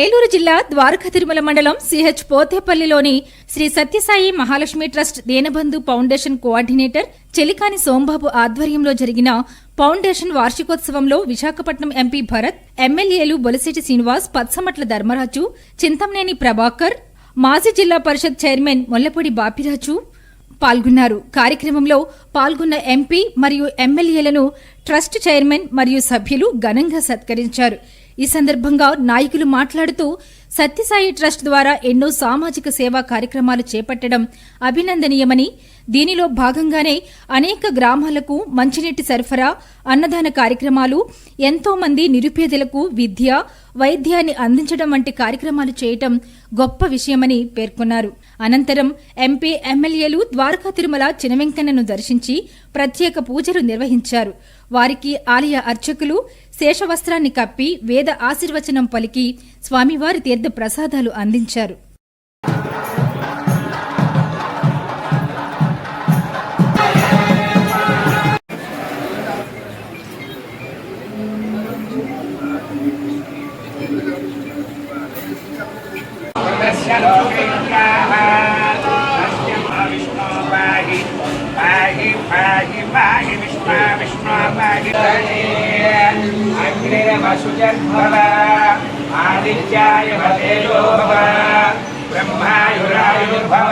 ఏలూరు జిల్లా ద్వారకా తిరుమల మండలం సిహెచ్ పోతేపల్లిలోని Sri Satyasai Mahalakshmi trust Deenabandhu foundation coordinator Chelikani Sombabu ఆధ్వర్యంలో జరిగిన ఫౌండేషన్ వార్షికోత్సవంలో విశాఖపట్నం ఎంపీ భరత్, ఎమ్మెల్యేలు బొలిశెట్టి శ్రీనివాస్, పచ్చమట్ల ధర్మరాజు, చింతమనేని ప్రభాకర్, మాజీ జిల్లా పరిషత్ చైర్మన్ మొల్లపూడి బాపిరాజు పాల్గొన్నారు. కార్యక్రమంలో పాల్గొన్న ఎంపీ మరియు ఎమ్మెల్యేలను ట్రస్ట్ చైర్మన్ మరియు సభ్యులు ఘనంగా సత్కరించారు. ఈ సందర్భంగా నాయకులు మాట్లాడుతూ సత్యసాయి ట్రస్ట్ ద్వారా ఎన్నో సామాజిక సేవా కార్యక్రమాలు చేపట్టడం అభినందనీయమని, దీనిలో భాగంగానే అనేక గ్రామాలకు మంచినీటి సరఫరా, అన్నదాన కార్యక్రమాలు, ఎంతో మంది నిరుపేదలకు విద్య, వైద్యాన్ని అందించడం వంటి కార్యక్రమాలు చేయటం గొప్ప విషయమని పేర్కొన్నారు. అనంతరం ఎంపీ, ఎమ్మెల్యేలు ద్వారకా తిరుమల చినవెంకన్నను దర్శించి ప్రత్యేక పూజలు నిర్వహించారు. వారికి ఆలయ అర్చకులు శేషవస్త్రాన్ని కప్పి వేద ఆశీర్వచనం పలికి స్వామివారి తీర్థ ప్రసాదాలు అందించారు. ఆదిత్యాయ భవ బ్రహ్మాయురాయుర్భవ